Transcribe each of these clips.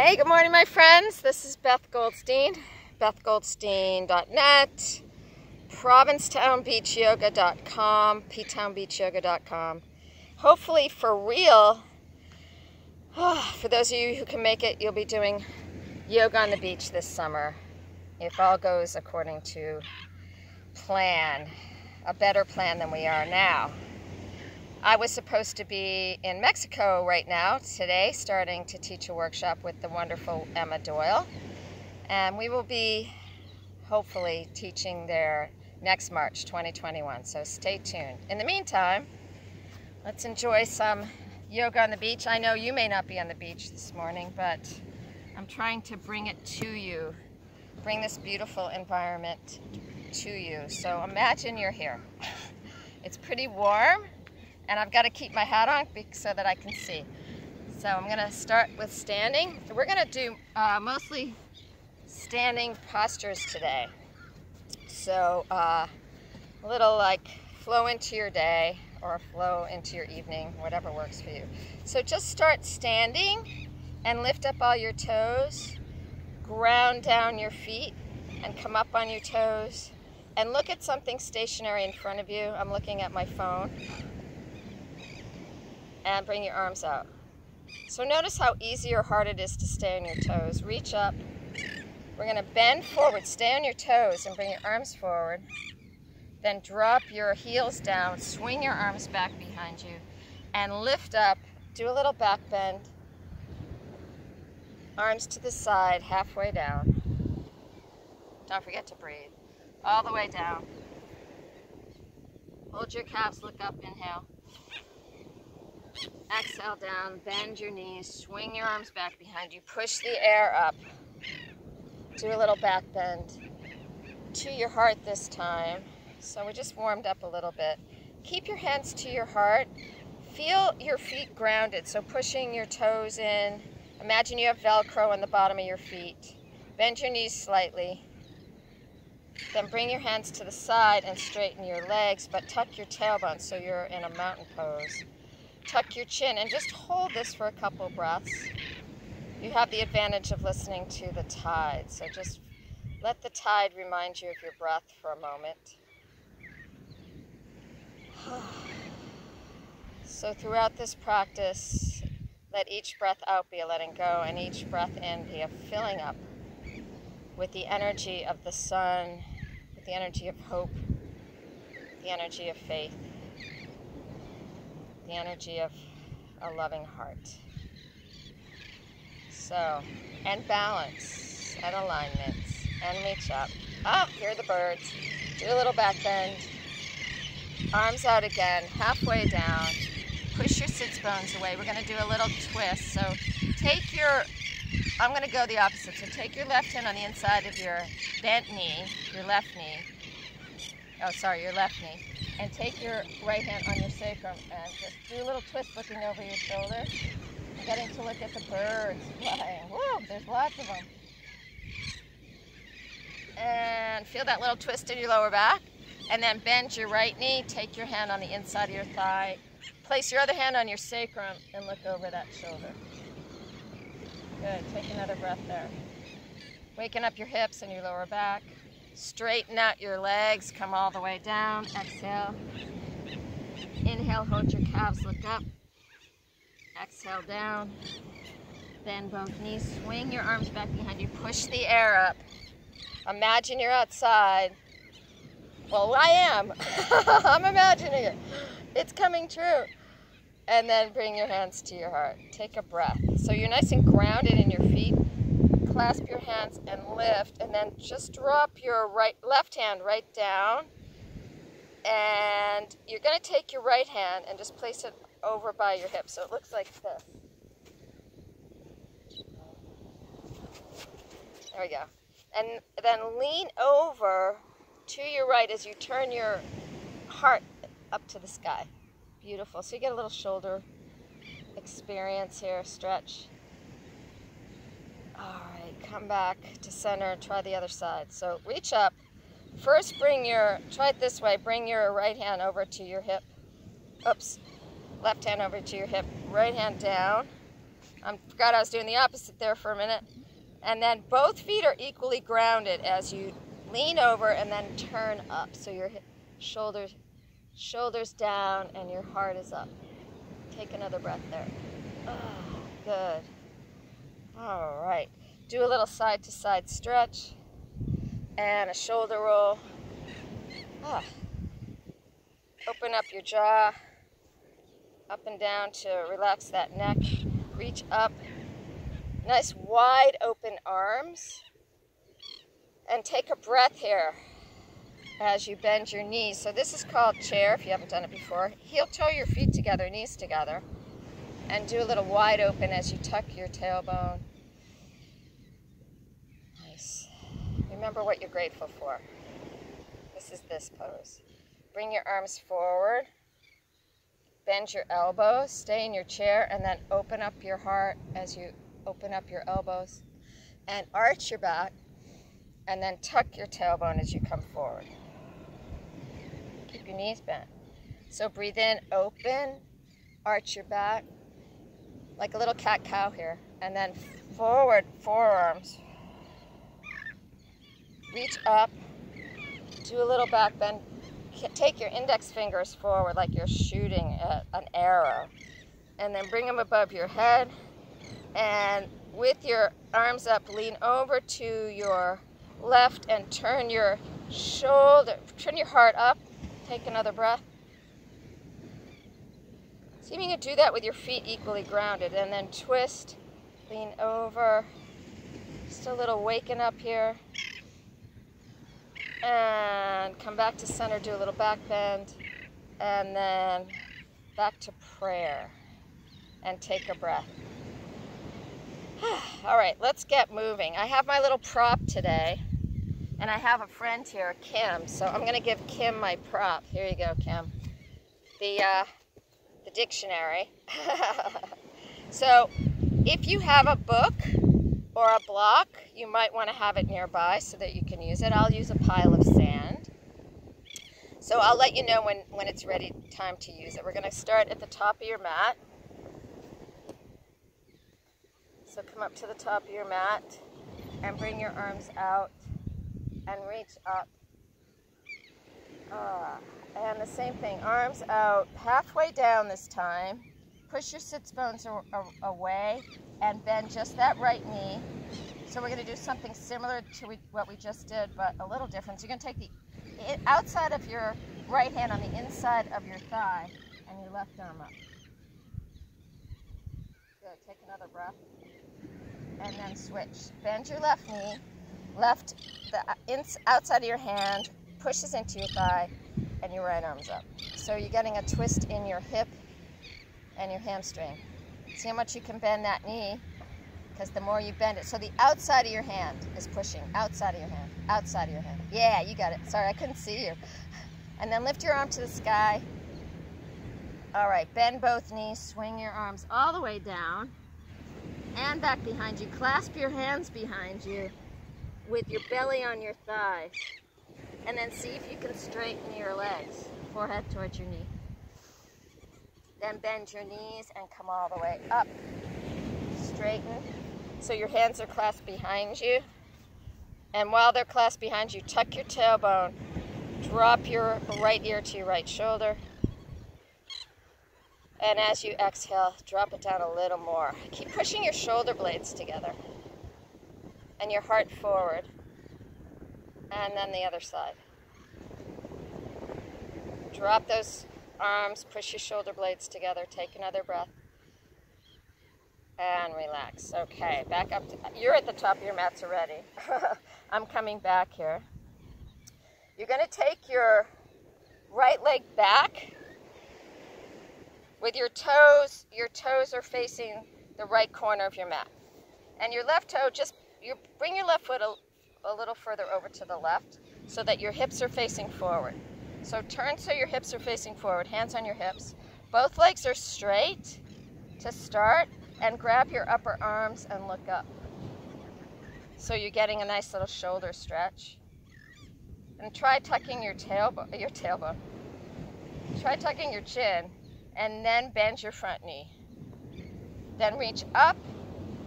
Hey, good morning, my friends. This is Beth Goldstein, bethgoldstein.net, provincetownbeachyoga.com, ptownbeachyoga.com. Hopefully for real, for those of you who can make it, you'll be doing yoga on the beach this summer, if all goes according to plan, a better plan than we are now. I was supposed to be in Mexico right now, today, starting to teach a workshop with the wonderful Emma Doyle. And we will be, hopefully, teaching there next March 2021, so stay tuned. In the meantime, let's enjoy some yoga on the beach. I know you may not be on the beach this morning, but I'm trying to bring it to you, bring this beautiful environment to you. So imagine you're here. It's pretty warm. And I've got to keep my hat on so that I can see. So I'm going to start with standing. We're going to do mostly standing postures today. So a little like flow into your day or flow into your evening, whatever works for you. So just start standing and lift up all your toes. Ground down your feet and come up on your toes. And look at something stationary in front of you. I'm looking at my phone. And bring your arms out. So notice how easy or hard it is to stay on your toes. Reach up. We're going to bend forward. Stay on your toes and bring your arms forward. Then drop your heels down. Swing your arms back behind you. And lift up. Do a little back bend. Arms to the side, halfway down. Don't forget to breathe. All the way down. Hold your calves, look up, inhale. Exhale down, bend your knees, swing your arms back behind you, push the air up. Do a little back bend to your heart this time. So we just warmed up a little bit. Keep your hands to your heart. Feel your feet grounded, so pushing your toes in. Imagine you have Velcro on the bottom of your feet. Bend your knees slightly. Then bring your hands to the side and straighten your legs, but tuck your tailbone so you're in a mountain pose. Tuck your chin and just hold this for a couple breaths. You have the advantage of listening to the tide, so just let the tide remind you of your breath for a moment. So throughout this practice, let each breath out be a letting go and each breath in be a filling up with the energy of the sun, with the energy of hope, the energy of faith, the energy of a loving heart. So, and balance, and alignment, and reach up. Oh, here are the birds. Do a little back bend. Arms out again, halfway down. Push your sits bones away. We're going to do a little twist. So take your, I'm going to go the opposite. So take your left hand on the inside of your bent knee, your left knee. Oh, sorry, your left knee. And take your right hand on your sacrum and just do a little twist looking over your shoulder. I'm getting to look at the birds flying. Woo, there's lots of them. And feel that little twist in your lower back. And then bend your right knee. Take your hand on the inside of your thigh. Place your other hand on your sacrum and look over that shoulder. Good, take another breath there. Waking up your hips and your lower back. Straighten out your legs, come all the way down, exhale. Inhale, hold your calves, look up. Exhale down. Bend both knees, swing your arms back behind you, push the air up. Imagine you're outside. Well, I am. I'm imagining it. It's coming true. And then bring your hands to your heart. Take a breath. So you're nice and grounded in your feet. Clasp your hands and lift, and then just drop your left hand right down, and you're going to take your right hand and just place it over by your hip so it looks like this. There we go. And then lean over to your right as you turn your heart up to the sky. Beautiful. So you get a little shoulder experience here, stretch. All right, come back to center, try the other side. So reach up. First try it this way, bring your right hand over to your hip. Oops, left hand over to your hip, right hand down. I forgot I was doing the opposite there for a minute. And then both feet are equally grounded as you lean over and then turn up. So your shoulders down and your heart is up. Take another breath there. Oh, good. All right. Do a little side to side stretch and a shoulder roll. Ah. Open up your jaw, up and down to relax that neck. Reach up. Nice wide open arms. And take a breath here as you bend your knees. So this is called chair if you haven't done it before. Heel toe your feet together, knees together. And do a little wide open as you tuck your tailbone. Nice. Remember what you're grateful for. This is this pose. Bring your arms forward. Bend your elbows. Stay in your chair and then open up your heart as you open up your elbows. And arch your back. And then tuck your tailbone as you come forward. Keep your knees bent. So breathe in, open, arch your back, like a little cat-cow here. And then forward, forearms. Reach up, do a little back bend. Take your index fingers forward like you're shooting an arrow. And then bring them above your head. And with your arms up, lean over to your left and turn your heart up. Take another breath. See if you can do that with your feet equally grounded. And then twist, lean over. Just a little waken up here. And come back to center, do a little back bend. And then back to prayer. And take a breath. All right, let's get moving. I have my little prop today. And I have a friend here, Kim, so I'm going to give Kim my prop. Here you go, Kim. The dictionary. So if you have a book or a block, you might want to have it nearby so that you can use it. I'll use a pile of sand. So I'll let you know when it's ready, time to use it. We're going to start at the top of your mat. So come up to the top of your mat and bring your arms out. And reach up. And the same thing, arms out, halfway down this time. Push your sits bones away and bend just that right knee. So we're going to do something similar to what we just did, but a little different. So you're going to take the outside of your right hand on the inside of your thigh and your left arm up. Good, take another breath. And then switch. Bend your left knee. The outside of your hand pushes into your thigh and your right arm's up. So you're getting a twist in your hip and your hamstring. See how much you can bend that knee, because the more you bend it. So the outside of your hand is pushing. Outside of your hand. Outside of your hand. Yeah, you got it. Sorry, I couldn't see you. And then lift your arm to the sky. All right, bend both knees. Swing your arms all the way down and back behind you. Clasp your hands behind you with your belly on your thighs. And then see if you can straighten your legs, forehead towards your knee. Then bend your knees and come all the way up. Straighten. So your hands are clasped behind you. And while they're clasped behind you, tuck your tailbone. Drop your right ear to your right shoulder. And as you exhale, drop it down a little more. Keep pushing your shoulder blades together. And your heart forward. And then the other side. Drop those arms, push your shoulder blades together, take another breath. And relax. Okay, back up. You're at the top of your mats already. I'm coming back here. You're going to take your right leg back with your toes. Your toes are facing the right corner of your mat. And your left toe, bring your left foot a little further over to the left so that your hips are facing forward. So turn so your hips are facing forward, hands on your hips. Both legs are straight to start, and grab your upper arms and look up. So you're getting a nice little shoulder stretch. And try tucking your tailbone. Try tucking your chin, and then bend your front knee. Then reach up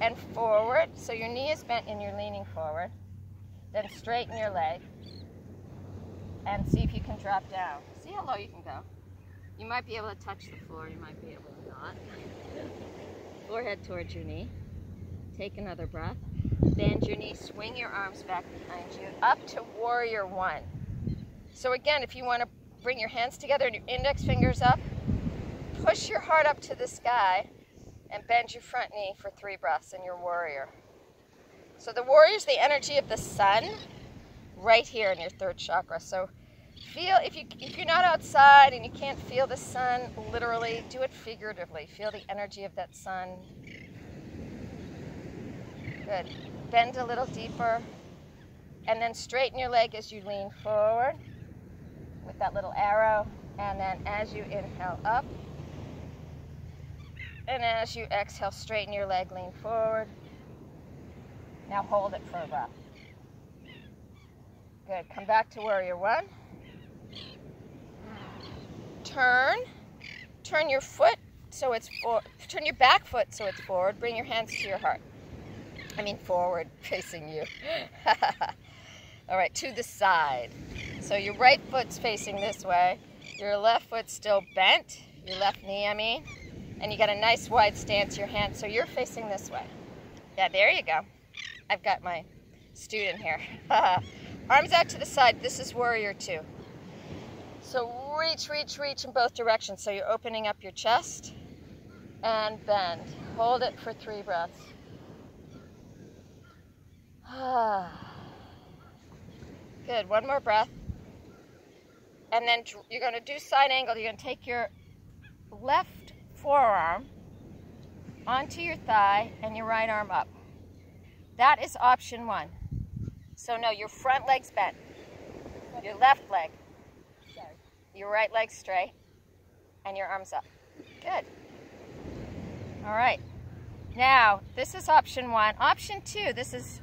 and forward, so your knee is bent and you're leaning forward. Then straighten your leg and see if you can drop down. See how low you can go. You might be able to touch the floor, you might be able to not. Forehead towards your knee. Take another breath. Bend your knee, swing your arms back behind you, up to warrior one. So again, if you want to bring your hands together and your index fingers up, push your heart up to the sky and bend your front knee for 3 breaths in your warrior. So the warrior is the energy of the sun right here in your 3rd chakra. So feel, if you're not outside and you can't feel the sun literally, do it figuratively. Feel the energy of that sun. Good. Bend a little deeper and then straighten your leg as you lean forward with that little arrow, and then as you inhale up, and as you exhale, straighten your leg, lean forward. Now hold it for a breath. Good. Come back to warrior one. Turn your foot so it's turn your back foot so it's forward. Bring your hands to your heart. I mean forward, facing you. All right, to the side. So your right foot's facing this way. Your left foot's still bent. Your left knee, I mean. And you got a nice wide stance, your hand, so you're facing this way. Yeah, there you go. I've got my student here. Arms out to the side. This is warrior two. So reach, reach, reach in both directions. So you're opening up your chest and bend. Hold it for 3 breaths. Good, one more breath. And then you're going to do side angle. You're going to take your left forearm onto your thigh and your right arm up. That is option 1. So no, your front leg's bent. Your left leg. Your right leg straight. And your arms up. Good. All right. Now, this is option 1. Option 2, this is,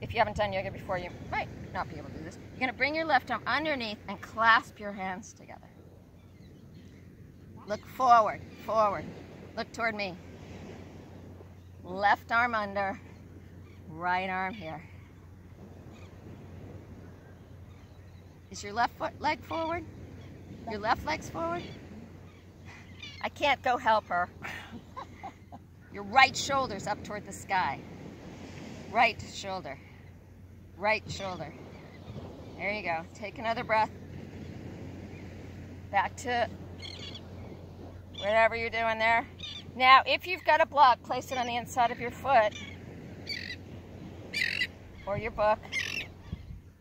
if you haven't done yoga before, you might not be able to do this. You're going to bring your left arm underneath and clasp your hands together. Look forward, forward. Look toward me. Left arm under, right arm here. Is your left leg forward? Your left leg's forward? I can't go help her. Your right shoulder's up toward the sky. Right shoulder. Right shoulder. There you go. Take another breath. Back to whatever you're doing there. Now, if you've got a block, place it on the inside of your foot or your book.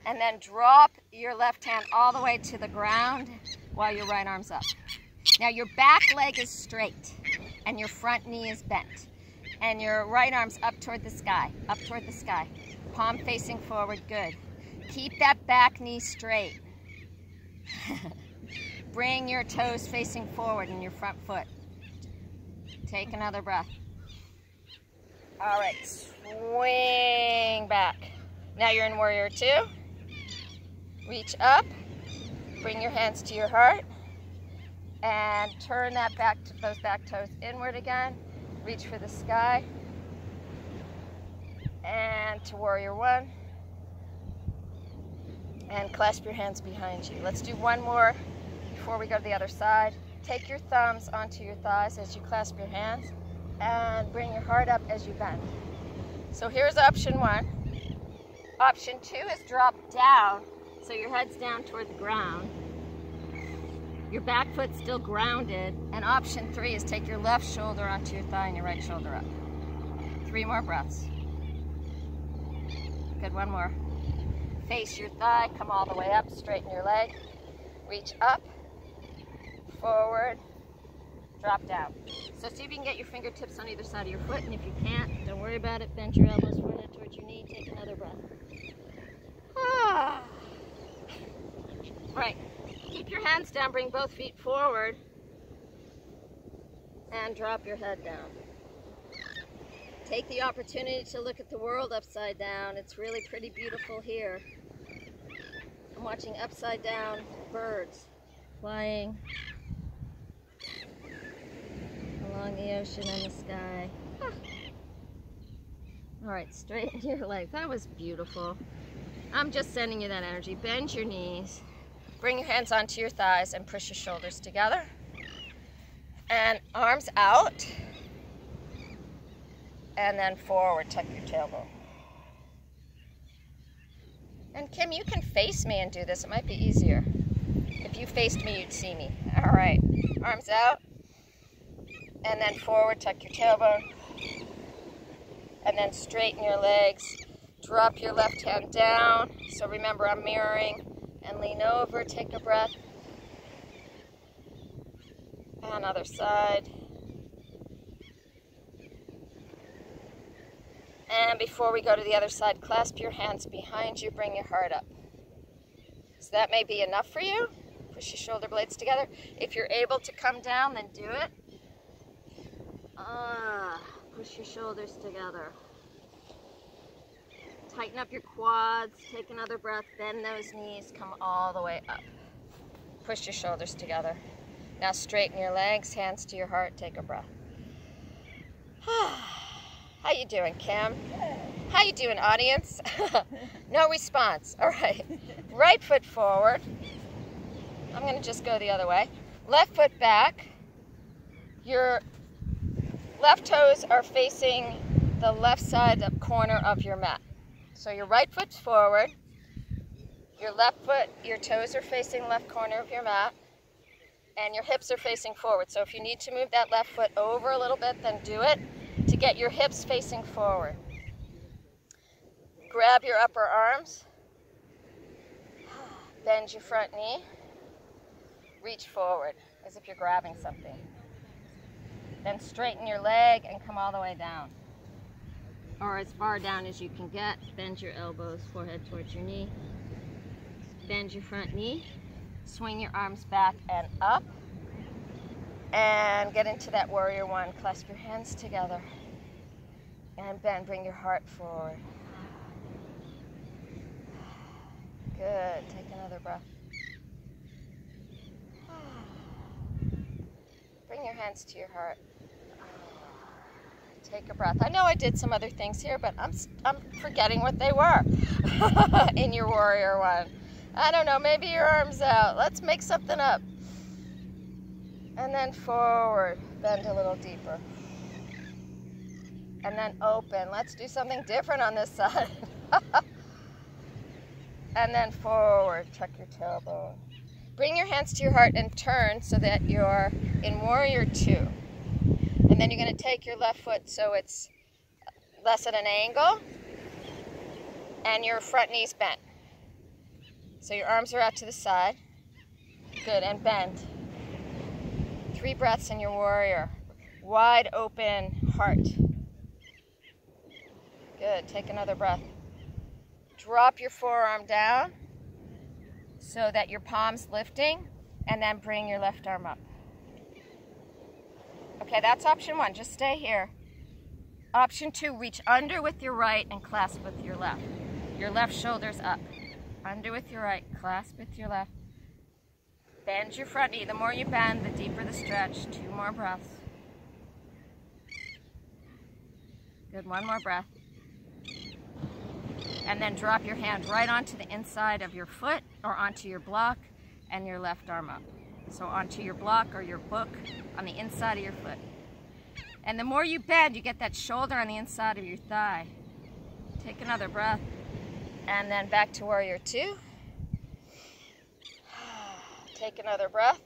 And then drop your left hand all the way to the ground while your right arm's up. Now, your back leg is straight and your front knee is bent. And your right arm's up toward the sky, up toward the sky. Palm facing forward, good. Keep that back knee straight. Bring your toes facing forward and your front foot. Take another breath. All right, swing back. Now you're in warrior two. Reach up, bring your hands to your heart, and turn that those back toes inward again. Reach for the sky, and to warrior one, and clasp your hands behind you. Let's do one more before we go to the other side. Take your thumbs onto your thighs as you clasp your hands, and bring your heart up as you bend. So here's option 1. Option 2 is drop down, so your head's down toward the ground. Your back foot's still grounded. And option 3 is take your left shoulder onto your thigh and your right shoulder up. 3 more breaths. Good, one more. Face your thigh, come all the way up, straighten your leg. Reach up, forward, drop down. So see if you can get your fingertips on either side of your foot, and if you can't, don't worry about it. Bend your elbows forward towards your knee, take another breath. Right. Keep your hands down, bring both feet forward, and drop your head down. Take the opportunity to look at the world upside down. It's really pretty beautiful here. I'm watching upside down birds flying along the ocean and the sky. All right, straighten your legs. That was beautiful. I'm just sending you that energy. Bend your knees. Bring your hands onto your thighs and push your shoulders together. And arms out. And then forward, tuck your tailbone. And Kim, you can face me and do this. It might be easier. If you faced me, you'd see me. All right, arms out. And then forward, tuck your tailbone. And then straighten your legs. Drop your left hand down. So remember, I'm mirroring. And lean over, take a breath. And other side. And before we go to the other side, clasp your hands behind you, bring your heart up. So that may be enough for you. Push your shoulder blades together. If you're able to come down, then do it. Push your shoulders together. Tighten up your quads, take another breath, bend those knees, come all the way up. Push your shoulders together. Now straighten your legs, hands to your heart, take a breath. How you doing, Kim? How you doing, audience? No response. All right. Right foot forward. I'm going to just go the other way. Left foot back. Your left toes are facing the left side of corner of your mat. So your right foot's forward. Your left foot, your toes are facing left corner of your mat. And your hips are facing forward. So if you need to move that left foot over a little bit, then do it to get your hips facing forward. Grab your upper arms. Bend your front knee. Reach forward as if you're grabbing something. Then straighten your leg and come all the way down. Or as far down as you can get. Bend your elbows, forehead towards your knee. Bend your front knee. Swing your arms back and up. And get into that warrior one. Clasp your hands together. And bend, bring your heart forward. Good, take another breath. Bring your hands to your heart. Take a breath. I know I did some other things here, but I'm forgetting what they were in your warrior one. I don't know, maybe your arms out. Let's make something up. And then forward, bend a little deeper. And then open. Let's do something different on this side. And then forward, tuck your tailbone. Bring your hands to your heart and turn so that you're in warrior two. And then you're going to take your left foot so it's less at an angle. And your front knee's bent. So your arms are out to the side. Good, and bend. 3 breaths in your warrior. Wide open heart. Good, take another breath. Drop your forearm down so that your palm's lifting, and then bring your left arm up. Okay, that's option 1, just stay here. Option 2, reach under with your right and clasp with your left. Your left shoulder's up. Under with your right, clasp with your left. Bend your front knee. The more you bend, the deeper the stretch. 2 more breaths. Good, 1 more breath. And then drop your hand right onto the inside of your foot or onto your block and your left arm up. So onto your block or your book on the inside of your foot. And the more you bend, you get that shoulder on the inside of your thigh. Take another breath. And then back to warrior 2. Take another breath.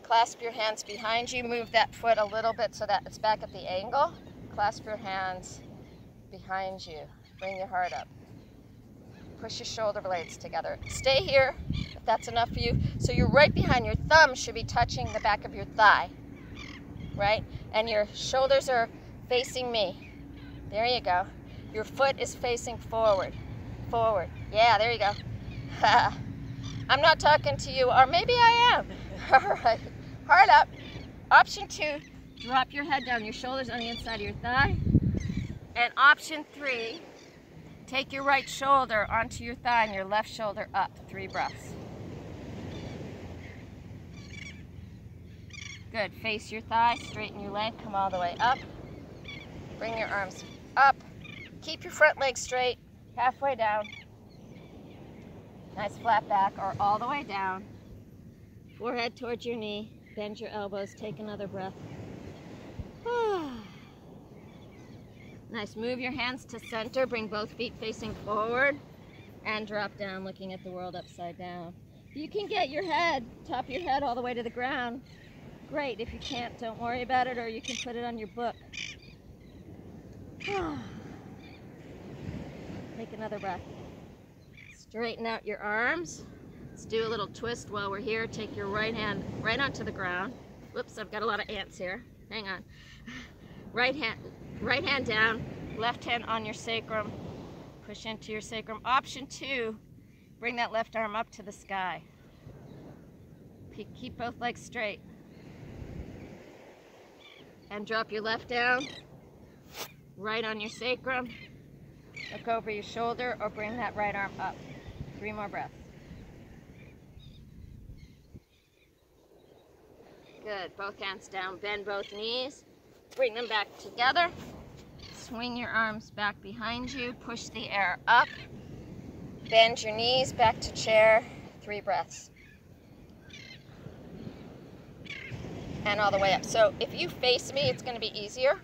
Clasp your hands behind you. Move that foot a little bit so that it's back at the angle. Clasp your hands behind you. Bring your heart up. Push your shoulder blades together. Stay here if that's enough for you. So you're right behind. Your thumb should be touching the back of your thigh, right? And your shoulders are facing me. There you go. Your foot is facing forward. Forward. Yeah, there you go. I'm not talking to you, or maybe I am. All right. Heart up. Option 2, drop your head down. Your shoulders on the inside of your thigh. And option 3, take your right shoulder onto your thigh and your left shoulder up. 3 breaths. Good. Face your thigh, straighten your leg, come all the way up. Bring your arms up. Keep your front leg straight, halfway down. Nice flat back, or all the way down. Forehead towards your knee. Bend your elbows. Take another breath. Nice. Move your hands to center. Bring both feet facing forward. And drop down, looking at the world upside down. If you can get your head, top of your head all the way to the ground, great. If you can't, don't worry about it, or you can put it on your book. Take another breath. Straighten out your arms. Let's do a little twist while we're here. Take your right hand right onto the ground. Whoops, I've got a lot of ants here. Hang on. Right hand down, left hand on your sacrum. Push into your sacrum. Option 2, bring that left arm up to the sky. Keep both legs straight. And drop your left down, right on your sacrum. Look over your shoulder or bring that right arm up. 3 more breaths. Good. Both hands down. Bend both knees. Bring them back together. Swing your arms back behind you. Push the air up. Bend your knees back to chair. 3 breaths. And all the way up. So if you face me, it's going to be easier.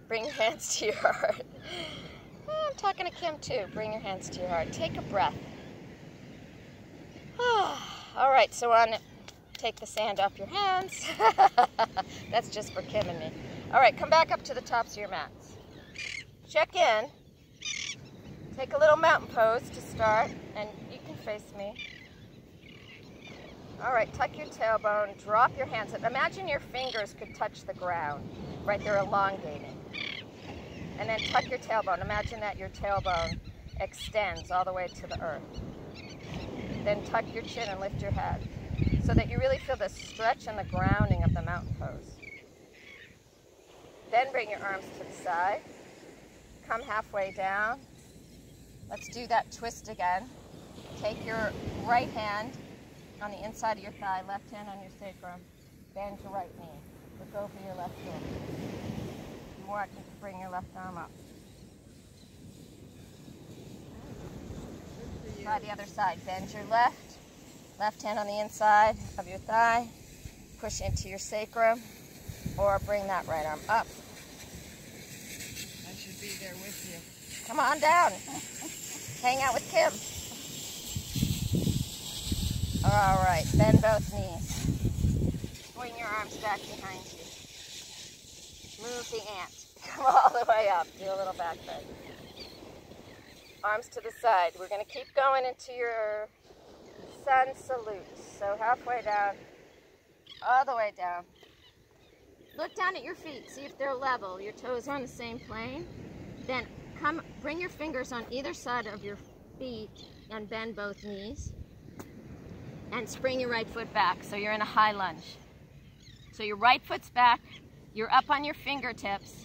Bring your hands to your heart. I'm talking to Kim too. Bring your hands to your heart. Take a breath. All right, so take the sand off your hands. That's just for Kim and me. All right, come back up to the tops of your mats. Check in. Take a little mountain pose to start, and you can face me. All right, tuck your tailbone, drop your hands up. Imagine your fingers could touch the ground, right? They're elongating. And then tuck your tailbone. Imagine that your tailbone extends all the way to the earth. Then tuck your chin and lift your head so that you really feel the stretch and the grounding of the mountain pose. Then bring your arms to the side. Come halfway down. Let's do that twist again. Take your right hand on the inside of your thigh, left hand on your sacrum. Bend your right knee. Look over your left shoulder. You want to bring your left arm up. Try the other side. Bend your left hand on the inside of your thigh. Push into your sacrum, or bring that right arm up. I should be there with you. Come on down. Hang out with Kim. All right, bend both knees. Swing your arms back behind you. Move the ant. Come all the way up. Do a little back bend. Arms to the side. We're going to keep going into your sun salute. So halfway down, all the way down. Look down at your feet. See if they're level. Your toes are on the same plane. Then bring your fingers on either side of your feet and bend both knees. And spring your right foot back, so you're in a high lunge. So your right foot's back, you're up on your fingertips,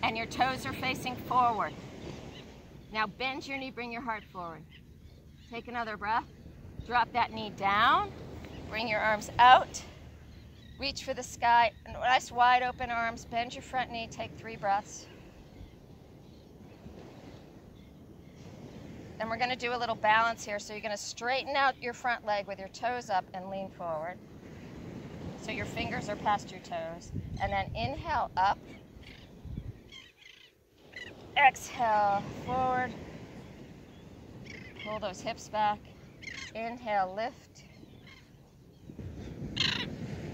and your toes are facing forward. Now bend your knee, bring your heart forward. Take another breath. Drop that knee down. Bring your arms out. Reach for the sky. Nice wide open arms. Bend your front knee. Take 3 breaths. And we're going to do a little balance here. So you're going to straighten out your front leg with your toes up and lean forward. So your fingers are past your toes. And then inhale up. Exhale forward. Pull those hips back. Inhale, lift.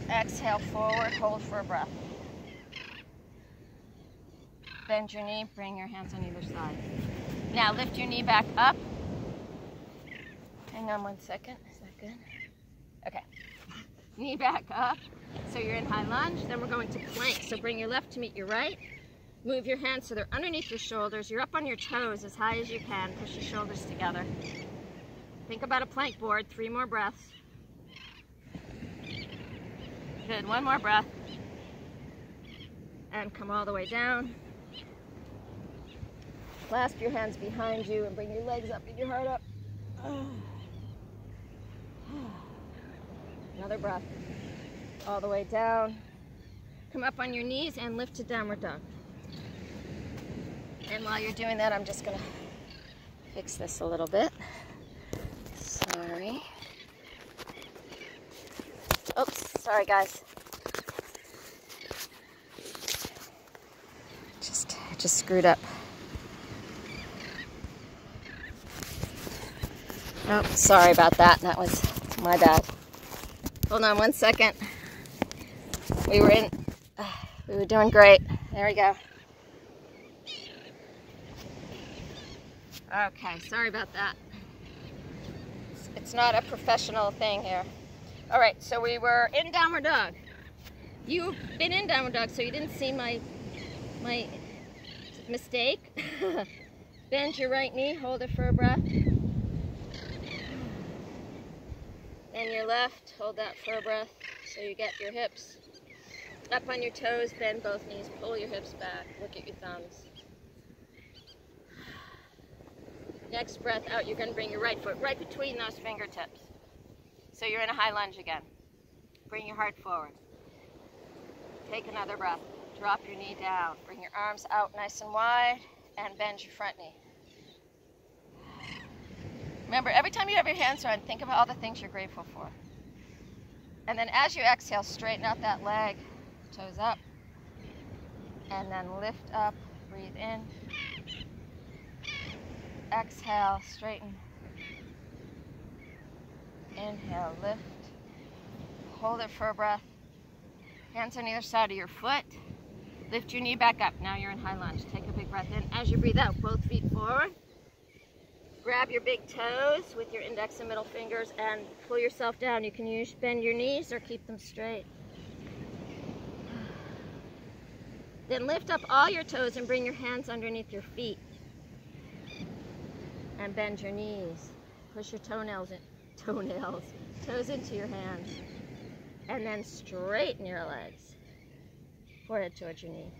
Exhale forward. Hold for a breath. Bend your knee. Bring your hands on either side. Now lift your knee back up. Hang on 1 second. Is that good? Okay. Knee back up. So you're in high lunge. Then we're going to plank. So bring your left to meet your right. Move your hands so they're underneath your shoulders. You're up on your toes as high as you can. Push your shoulders together. Think about a plank board. 3 more breaths. Good. 1 more breath. And come all the way down. Clasp your hands behind you and bring your legs up and your heart up. Another breath. All the way down. Come up on your knees and lift to downward dog. And while you're doing that, I'm just gonna fix this a little bit. Sorry. Oops, sorry guys. Just screwed up. Oh, sorry about that. That was my bad. Hold on one second. We were doing great. There we go. Okay, sorry about that. It's not a professional thing here. All right, so we were in downward dog. You've been in downward dog, so you didn't see my mistake. Bend your right knee, hold it for a breath. Then your left, hold that for a breath, so you get your hips up on your toes, bend both knees, pull your hips back, look at your thumbs. Next breath out, you're going to bring your right foot right between those fingertips. So you're in a high lunge again. Bring your heart forward. Take another breath. Drop your knee down. Bring your arms out nice and wide and bend your front knee. Remember, every time you have your hands around, think of all the things you're grateful for. And then as you exhale, straighten out that leg, toes up, and then lift up, breathe in. Exhale, straighten. Inhale, lift. Hold it for a breath. Hands on either side of your foot. Lift your knee back up. Now you're in high lunge. Take a big breath in. As you breathe out, both feet forward. Grab your big toes with your index and middle fingers and pull yourself down. You can bend your knees or keep them straight. Then lift up all your toes and bring your hands underneath your feet. And bend your knees. Push your toes into your hands. And then straighten your legs. Forehead towards your knee.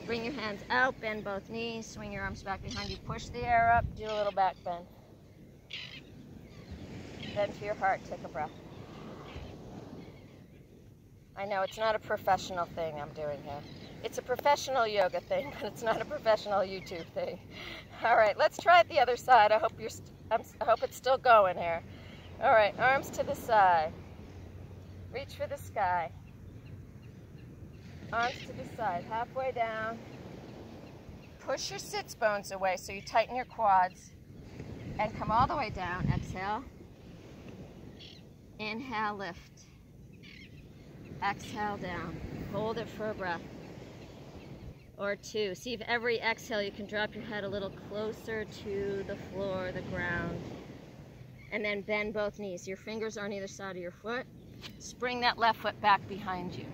Bring your hands out, bend both knees, swing your arms back behind you, push the air up, do a little back bend. Bend to your heart, take a breath. I know it's not a professional thing I'm doing here. It's a professional yoga thing, but it's not a professional YouTube thing. All right, let's try it the other side. I hope it's still going here. All right, arms to the side. Reach for the sky. Arms to the side, halfway down. Push your sits bones away so you tighten your quads and come all the way down. Exhale. Inhale, lift. Exhale, down. Hold it for a breath or two. See if every exhale you can drop your head a little closer to the floor, the ground. And then bend both knees. Your fingers are on either side of your foot. Spring that left foot back behind you.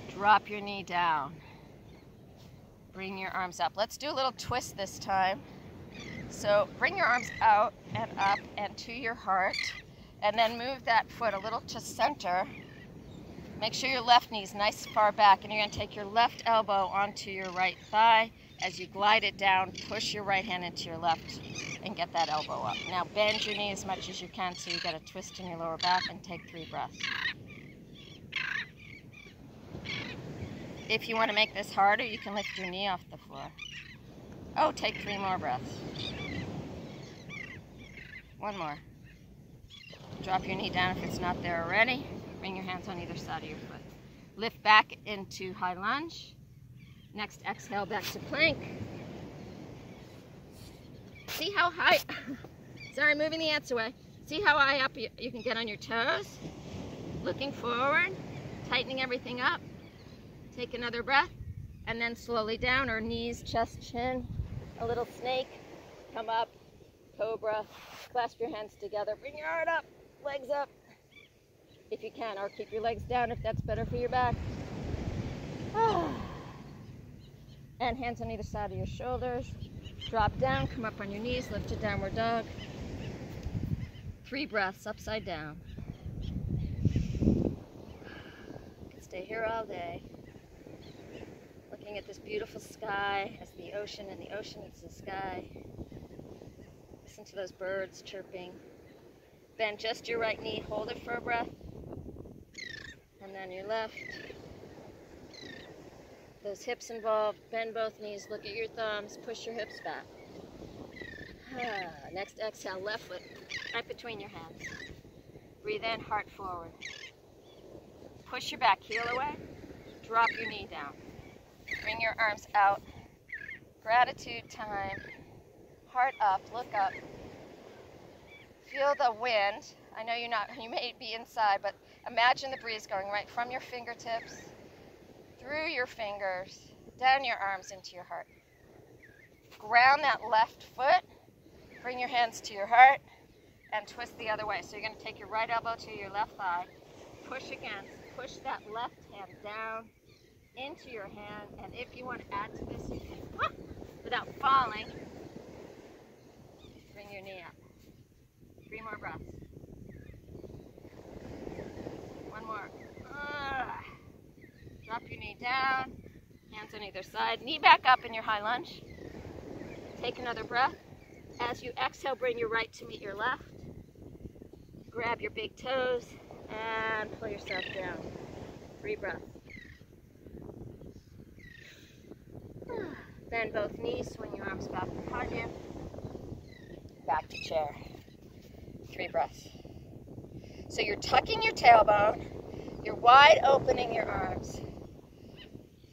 Drop your knee down. Bring your arms up. Let's do a little twist this time. So bring your arms out and up and to your heart. And then move that foot a little to center. Make sure your left knee's nice far back. And you're going to take your left elbow onto your right thigh. As you glide it down, push your right hand into your left and get that elbow up. Now bend your knee as much as you can so you get a twist in your lower back and take 3 breaths. If you want to make this harder, you can lift your knee off the floor. Oh, take 3 more breaths. 1 more. Drop your knee down if it's not there already. Bring your hands on either side of your foot. Lift back into high lunge. Next, exhale back to plank. See how high, sorry, moving the ants away. See how high up you can get on your toes? Looking forward, tightening everything up. Take another breath, and then slowly down, or knees, chest, chin, a little snake, come up, cobra, clasp your hands together, bring your heart up, legs up, if you can, or keep your legs down if that's better for your back. And hands on either side of your shoulders, drop down, come up on your knees, lift to downward dog. 3 breaths, upside down. You can stay here all day. Looking at this beautiful sky as the ocean, and the ocean is the sky. Listen to those birds chirping. Bend just your right knee, hold it for a breath. And then your left. those hips involved. Bend both knees, look at your thumbs, push your hips back. Next exhale, left foot right between your hands. Breathe in, heart forward. Push your back heel away, drop your knee down. Bring your arms out. Gratitude time. Heart up, look up. Feel the wind. I know you may be inside, but imagine the breeze going right from your fingertips, through your fingers, down your arms into your heart. Ground that left foot, bring your hands to your heart, and twist the other way. So you're going to take your right elbow to your left thigh, push against, push that left hand down into your hand, and if you want to add to this, you can, without falling, bring your knee up. 3 more breaths. 1 more. Drop your knee down, hands on either side, knee back up in your high lunge. Take another breath. As you exhale, bring your right to meet your left. Grab your big toes and pull yourself down. 3 breaths. Bend both knees, swing your arms back behind you. Back to chair. 3 breaths. So you're tucking your tailbone, you're wide opening your arms.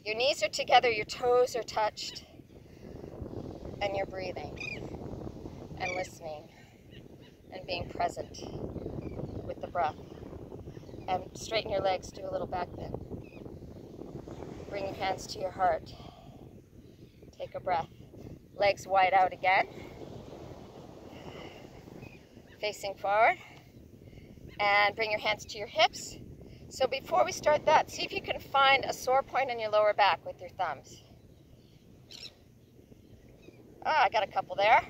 Your knees are together, your toes are touched, and you're breathing and listening and being present with the breath. And straighten your legs, do a little back bend. Bring your hands to your heart. Take a breath. Legs wide out again. Facing forward. And bring your hands to your hips. So before we start that, see if you can find a sore point in your lower back with your thumbs. I got a couple there.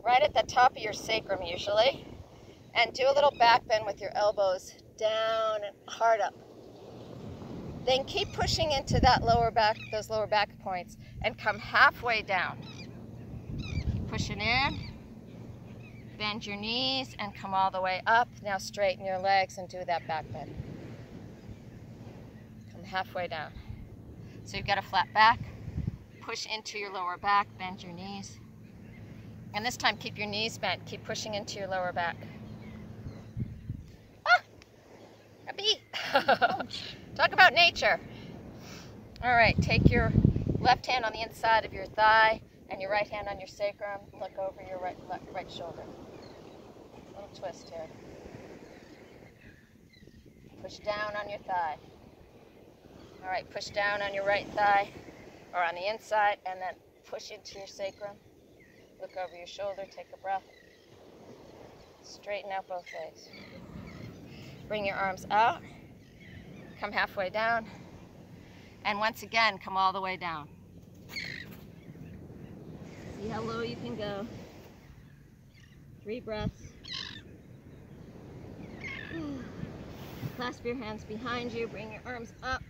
Right at the top of your sacrum usually. And do a little back bend with your elbows down and hard up. Then keep pushing into that lower back, those lower back points, and come halfway down. Keep pushing in. Bend your knees and come all the way up. Now straighten your legs and do that back bend. Come halfway down. So you've got a flat back. Push into your lower back, bend your knees. And this time keep your knees bent. Keep pushing into your lower back. A bee. Talk about nature. All right, take your left hand on the inside of your thigh and your right hand on your sacrum. Look over your right shoulder. Little twist here. Push down on your thigh. All right, push down on your right thigh or on the inside and then push into your sacrum. Look over your shoulder, take a breath. Straighten out both legs. Bring your arms out. Come halfway down. And once again, come all the way down. See how low you can go. 3 breaths. Clasp your hands behind you. Bring your arms up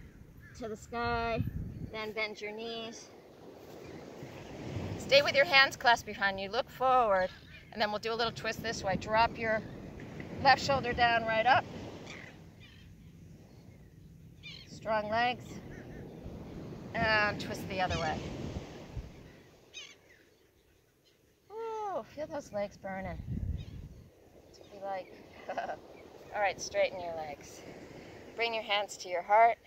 to the sky. Then bend your knees. Stay with your hands clasped behind you. Look forward. And then we'll do a little twist this way. Drop your left shoulder down, right up. Strong legs. And twist the other way. Oh, feel those legs burning. That's what we like. All right, straighten your legs. Bring your hands to your heart.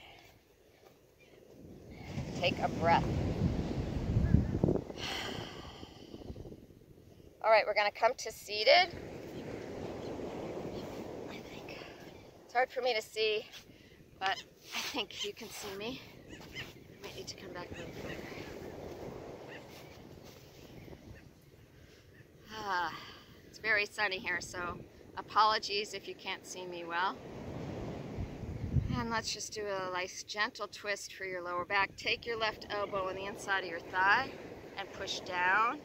Take a breath. All right, we're going to come to seated. I think it's hard for me to see, but I think you can see me. I might need to come back a little further. It's very sunny here, so apologies if you can't see me well. And let's just do a nice gentle twist for your lower back. Take your left elbow on the inside of your thigh and push down.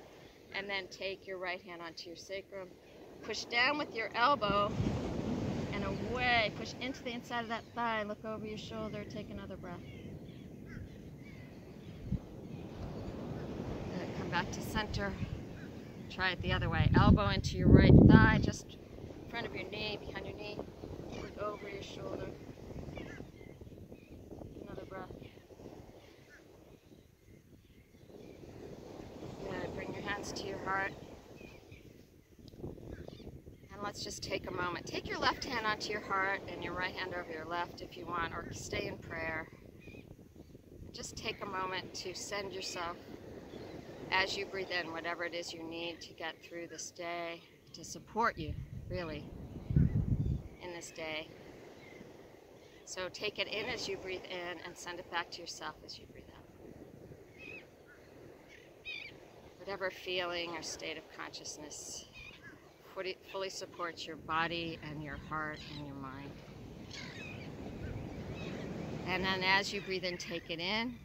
And then take your right hand onto your sacrum. Push down with your elbow and away. Push into the inside of that thigh. Look over your shoulder. Take another breath. Good. Come back to center. Try it the other way. Elbow into your right thigh, just in front of your knee, behind your knee. Look over your shoulder. Another breath. hands to your heart. And let's just take a moment. Take your left hand onto your heart and your right hand over your left if you want, or stay in prayer. Just take a moment to send yourself, as you breathe in, whatever it is you need to get through this day, to support you, really, in this day. So take it in as you breathe in and send it back to yourself as you breathe out. Whatever feeling or state of consciousness fully supports your body and your heart and your mind. And then as you breathe in, take it in.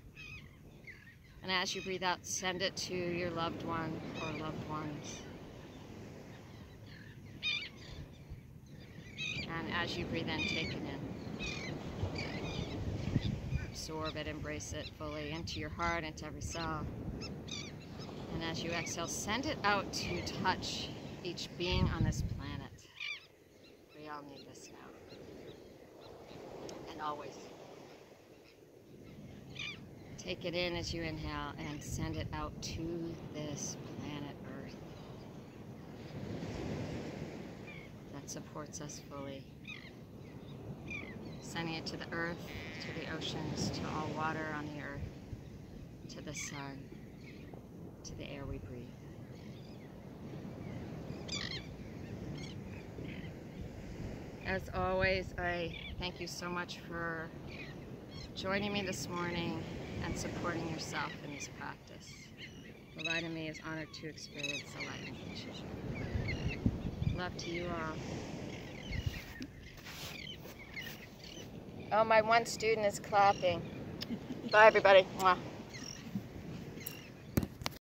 And as you breathe out, send it to your loved one or loved ones. And as you breathe in, take it in. Absorb it, embrace it fully into your heart, into every cell. And as you exhale, send it out to touch each being on this planet. We all need this now. And always. Take it in as you inhale and send it out to this planet Earth that supports us fully. Sending it to the earth, to the oceans, to all water on the earth, to the sun, to the air we breathe. As always, I thank you so much for joining me this morning and supporting yourself in this practice. The light in me is honored to experience the light in each of you. Love to you all. Oh, my one student is clapping. Bye, everybody. Mwah.